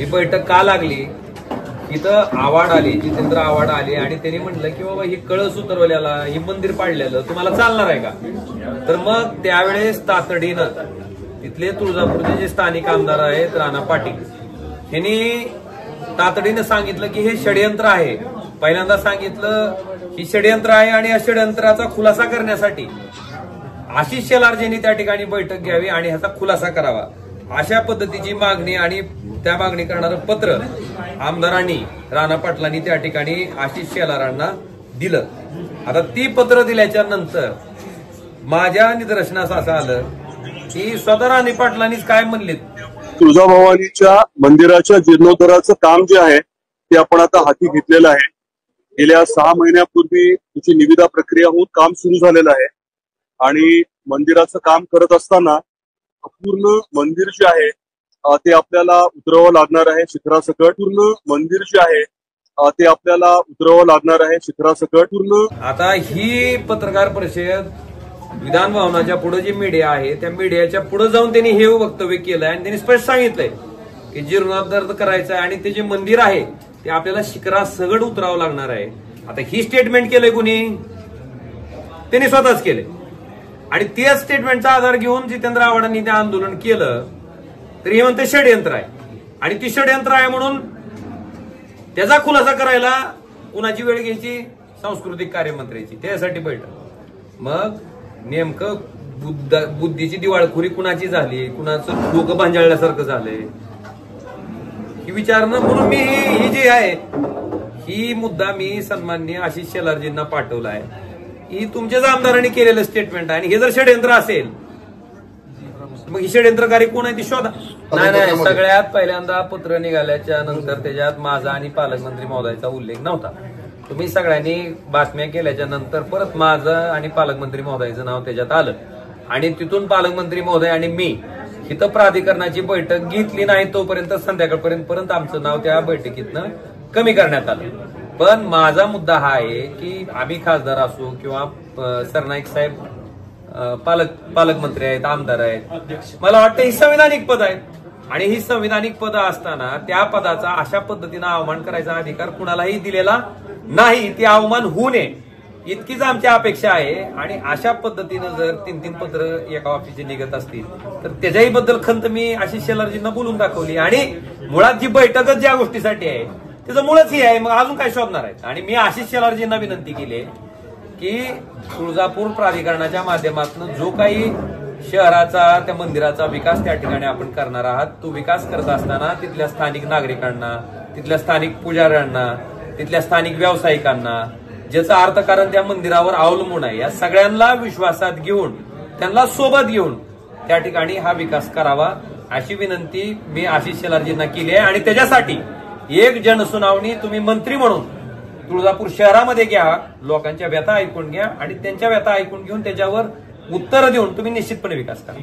ही बैठक का लागली, इथं आवाड आली, जितेंद्र आवाड आले आणि त्यांनी म्हटलं की बाबा ही कळस उतरवल्याला, ही मंदिर पाडलेलं तुम्हाला चालणार आहे का? तर मग त्यावेळेस तातडीनं तिथले तुळजापूरचे जे स्थानिक आमदार आहेत राणा पाटील यांनी तातडीनं सांगितलं की हे षडयंत्र आहे. पहिल्यांदा सांगितलं ही षडयंत्र आहे आणि या षडयंत्राचा खुलासा करण्यासाठी आशिष शेलारजींनी त्या ठिकाणी बैठक घ्यावी आणि ह्याचा खुलासा करावा, अशा पद्धतीची मागणी आणि त्या मागणी करणारं पत्र आमदारांनी राणा पाटलांनी त्या ठिकाणी आशिष शेलारांना दिलं. आता ती पत्र दिल्याच्या नंतर माझ्या निदर्शनास असं आलं की स्वतः राणे पाटलांनीच काय म्हणलेत, तुळजाभवानीच्या मंदिराच्या जीर्णोद्धाराचं काम जे आहे ते आपण आता हाती घेतलेलं आहे. गेल्या 6 महिन्यापूर्वी त्याची निविदा प्रक्रिया होऊन काम सुरू झालेलं आहे आणि मंदिराचं काम करत असताना पूर्ण मंदिर जे आहे ते आपल्याला उतरवावं लागणार आहे शिखरासकट. पूर्ण मंदिर जे आहे ते आपल्याला उतरवावं लागणार आहे शिखरासकट. पूर्ण आता ही पत्रकार परिषद विधान भवनाच्या पुढे जी मीडिया आहे त्या मीडियाच्या पुढे जाऊन त्यांनी हे वक्तव्य केलंय आणि त्यांनी स्पष्ट सांगितलंय की जीर्णोद्धार करायचं आहे आणि ते जे मंदिर आहे ते आपल्याला शिखरासकट उतरावं लागणार आहे. आता ही स्टेटमेंट केलंय कुणी? त्यांनी स्वतःच केले आणि त्याच स्टेटमेंटचा आधार घेऊन जितेंद्र आव्हाडांनी ते आंदोलन केलं. तर हे म्हणते षडयंत्र आहे आणि ती षडयंत्र आहे म्हणून त्याचा खुलासा करायला कुणाची वेळ घ्यायची? सांस्कृतिक कार्यमंत्र्याची. त्यासाठी बैठक. मग नेमकं बुद्धीची दिवाळखोरी कुणाची झाली, कुणाचं डोकं भांजाळल्यासारखं झालंय ही विचारणं. म्हणून मी ही जी आहे ही मुद्दा मी सन्माननीय आशिष शेलारजींना पाठवला आहे. ही तुमच्याच आमदारांनी केलेलं स्टेटमेंट आहे आणि हे जर षडयंत्र असेल मग ही षडयंत्रकारी कोण आहे ती शोधा. नाही, सगळ्यात पहिल्यांदा पत्र निघाल्याच्या नंतर त्याच्यात माझा आणि पालकमंत्री महोदयाचा उल्लेख नव्हता. तुम्ही सगळ्यांनी बातम्या केल्याच्या नंतर परत माझं आणि पालकमंत्री महोदयाचं नाव त्याच्यात आलं आणि तिथून पालकमंत्री महोदय आणि मी इथं प्राधिकरणाची बैठक घेतली नाही तोपर्यंत संध्याकाळपर्यंत आमचं नाव त्या बैठकीतनं कमी करण्यात आलं. पण माझा मुद्दा हा आहे की आम्ही खासदार असो किंवा सरनाईक साहेब पालकमंत्री आहेत, आमदार आहेत, मला वाटतं ही संविधानिक पद आहेत आणि ही संविधानिक पद असताना त्या पदाचा अशा पद्धतीनं अवमान करायचा अधिकार कुणालाही दिलेला नाही. ती अवमान होऊ नये इतकीच आमची अपेक्षा आहे आणि अशा पद्धतीनं जर 3-3 पत्र एका ऑफिसचे निघत असतील तर त्याच्याही बद्दल खंत मी आशिष शेलारजींना बोलून दाखवली आणि मुळात जी बैठकच ज्या गोष्टीसाठी आहे त्याचं मुळच ही आहे. मग अजून काय शोधणार आहेत? आणि मी आशिष शेलारजींना विनंती केली की तुळजापूर प्राधिकरणाच्या माध्यमातून जो काही शहराचा त्या मंदिराचा विकास त्या ठिकाणी आपण करणार आहात तो विकास करत असताना तिथल्या स्थानिक नागरिकांना, तिथल्या स्थानिक पुजाऱ्यांना, तिथल्या स्थानिक व्यावसायिकांना ज्याचं अर्थकारण त्या मंदिरावर अवलंबून आहे या सगळ्यांना विश्वासात घेऊन त्यांना सोबत घेऊन त्या ठिकाणी हा विकास करावा अशी विनंती मी आशिष शेलारजींना केली आहे. आणि त्याच्यासाठी एक जनसुनावणी तुम्ही मंत्री म्हणून तुळजापूर शहरामध्ये घ्या, लोकांच्या व्यथा ऐकून घ्या आणि त्यांच्या व्यथा ऐकून घेऊन त्याच्यावर उत्तर देऊन तुम्ही निश्चितपणे विकास करा.